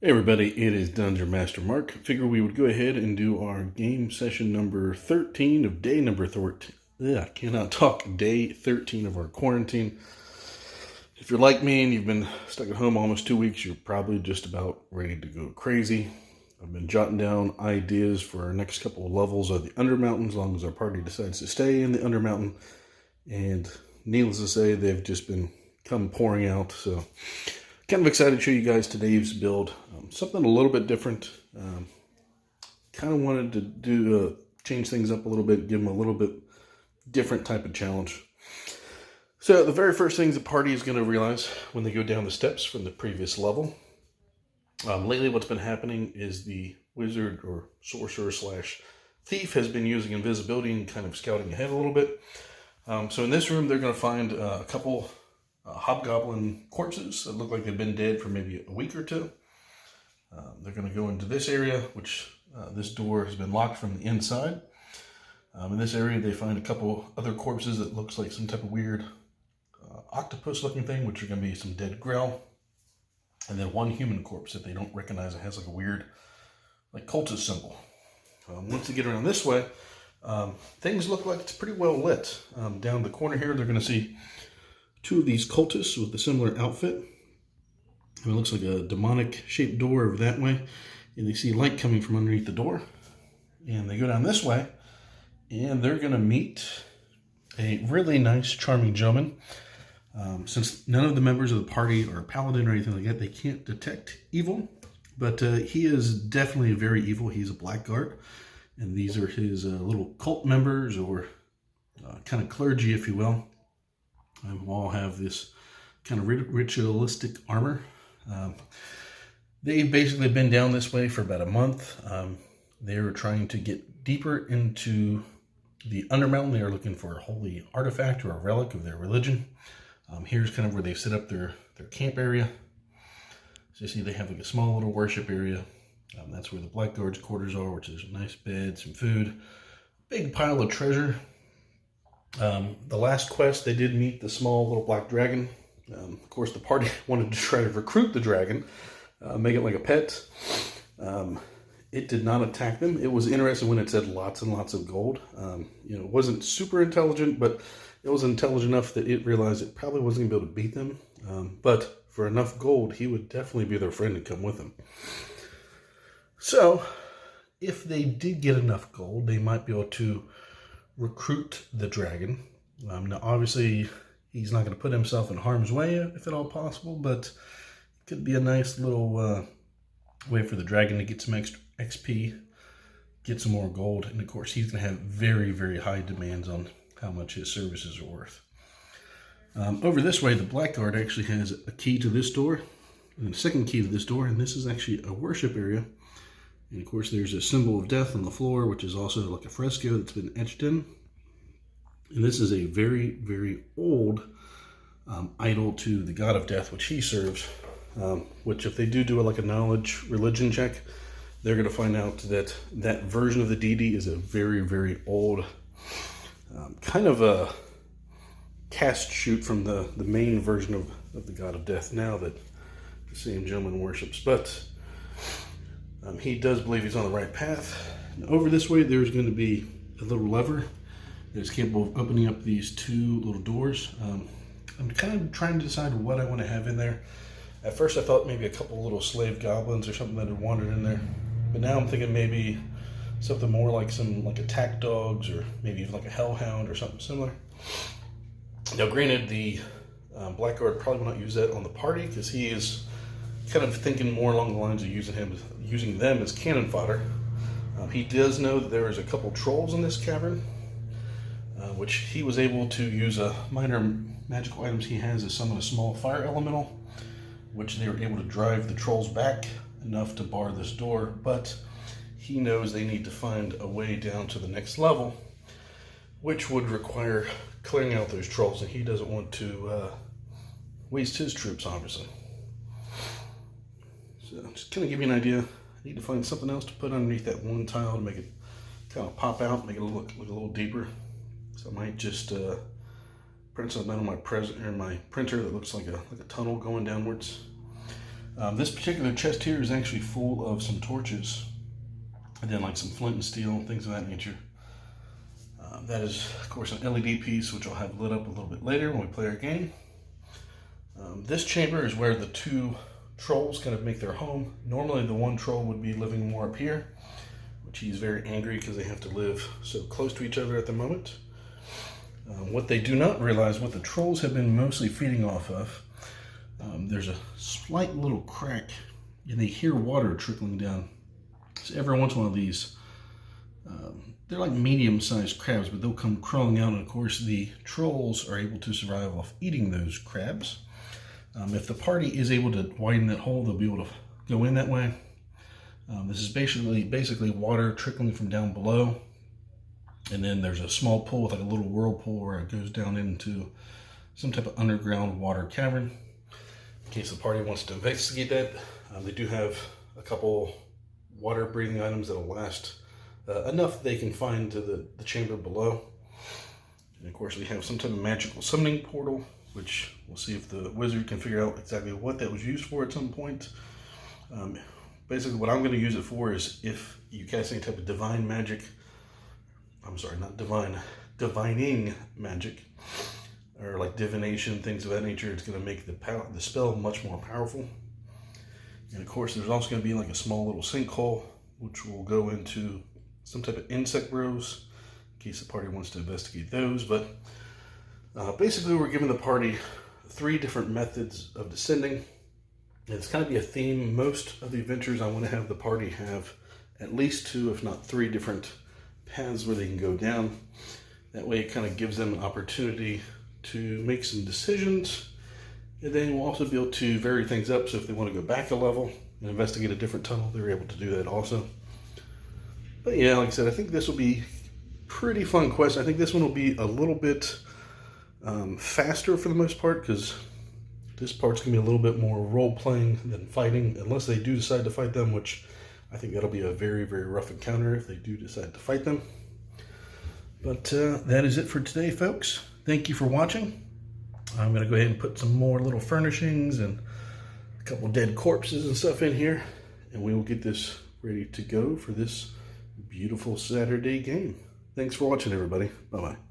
Hey everybody, it is Dungeon Master Mark. Figure we would go ahead and do our game session number 13 of day number 13. I cannot talk. Day 13 of our quarantine. If you're like me and you've been stuck at home almost 2 weeks, you're probably just about ready to go crazy. I've been jotting down ideas for our next couple of levels of the Undermountain as long as our party decides to stay in the Undermountain. And needless to say, they've just been come pouring out, so kind of excited to show you guys today's build. Something a little bit different. Kind of wanted to do change things up a little bit, give them a little bit different type of challenge. So the very first things the party is going to realize when they go down the steps from the previous level. Lately what's been happening is the wizard or sorcerer slash thief has been using invisibility and kind of scouting ahead a little bit. So in this room they're going to find a couple hobgoblin corpses that look like they've been dead for maybe a week or two. They're going to go into this area, which this door has been locked from the inside. In this area, they find a couple other corpses that looks like some type of weird octopus-looking thing, which are going to be some dead grill. And then one human corpse that they don't recognize. It has like a weird, like cultist symbol. Once they get around this way, things look like it's pretty well lit. Down the corner here, they're going to see two of these cultists with a similar outfit. And it looks like a demonic shaped door over that way. And they see light coming from underneath the door. And they go down this way. And they're going to meet a really nice, charming gentleman. Since none of the members of the party are a paladin or anything like that, they can't detect evil. But he is definitely very evil. He's a blackguard. And these are his little cult members, or kind of clergy, if you will. Who all have this kind of ritualistic armor. They've basically been down this way for about a month. They're trying to get deeper into the Undermountain. They are looking for a holy artifact or a relic of their religion. Here's kind of where they set up their camp area. So you see they have like a small little worship area. That's where the blackguards' quarters are, which is a nice bed, some food, big pile of treasure. The last quest, they did meet the small little black dragon. Of course, the party wanted to try to recruit the dragon, make it like a pet. It did not attack them. It was interesting when it said lots and lots of gold. It wasn't super intelligent, but it was intelligent enough that it realized it probably wasn't going to be able to beat them. But for enough gold, he would definitely be their friend and come with them. So, if they did get enough gold, they might be able to recruit the dragon. Now, obviously, he's not going to put himself in harm's way, if at all possible, but it could be a nice little way for the dragon to get some extra XP, get some more gold, and of course, he's going to have very, very high demands on how much his services are worth. Over this way, the blackguard actually has a key to this door, and a second key to this door, and this is actually a worship area. And of course, there's a symbol of death on the floor, which is also like a fresco that's been etched in. And this is a very, very old idol to the god of death, which he serves. Which, if they do like a knowledge religion check, they're going to find out that that version of the deity is a very, very old, kind of a cast shoot from the main version of the god of death now that the same gentleman worships. But he does believe he's on the right path. And over this way, there's going to be a little lever that is capable of opening up these two little doors. I'm kind of trying to decide what I want to have in there. At first, I thought maybe a couple little slave goblins or something that had wandered in there. But now I'm thinking maybe something more like some attack dogs, or maybe even like a hellhound or something similar. Now, granted, the blackguard probably will not use that on the party because he is kind of thinking more along the lines of using them as cannon fodder. He does know that there is a couple trolls in this cavern, which he was able to use minor magical items he has to summon a small fire elemental, which they were able to drive the trolls back enough to bar this door. But he knows they need to find a way down to the next level, which would require clearing out those trolls, and he doesn't want to waste his troops, obviously. So just kind of give you an idea. I need to find something else to put underneath that one tile to make it kind of pop out, make it look a little deeper. So I might just print something out on my printer that looks like a tunnel going downwards. This particular chest here is actually full of some torches, and then like some flint and steel, things of that nature. That is, of course, an LED piece, which I'll have lit up a little bit later when we play our game. This chamber is where the two trolls kind of make their home. Normally the one troll would be living more up here, which he's very angry because they have to live so close to each other at the moment. What they do not realize, what the trolls have been mostly feeding off of, there's a slight little crack and they hear water trickling down. So every once in a while these, they're like medium-sized crabs, but they'll come crawling out, and of course the trolls are able to survive off eating those crabs. If the party is able to widen that hole, they'll be able to go in that way. This is basically water trickling from down below, and then there's a small pool with like a little whirlpool where it goes down into some type of underground water cavern. In case the party wants to investigate that, they do have a couple water breathing items that will last enough that they can find to the chamber below. And of course we have some type of magical summoning portal, which we'll see if the wizard can figure out exactly what that was used for at some point. Basically what I'm going to use it for is if you cast any type of divine magic, I'm sorry, not divine, divining magic, or like divination, things of that nature, it's going to make the spell much more powerful. And of course there's also going to be like a small little sinkhole, which will go into some type of insect burrows, in case the party wants to investigate those. But basically we're giving the party 3 different methods of descending. And it's kind of be a theme. Most of the adventures I want to have the party have at least 2, if not 3 different paths where they can go down. That way it kind of gives them an opportunity to make some decisions, and then we'll also be able to vary things up. So if they want to go back a level and investigate a different tunnel, they're able to do that also. But yeah, like I said, I think this will be pretty fun quest. I think this one will be a little bit faster for the most part, because this part's going to be a little bit more role-playing than fighting, unless they do decide to fight them, which I think that'll be a very, very rough encounter if they do decide to fight them. But that is it for today, folks. Thank you for watching. I'm going to go ahead and put some more little furnishings and a couple dead corpses and stuff in here, and we will get this ready to go for this beautiful Saturday game. Thanks for watching, everybody. Bye-bye.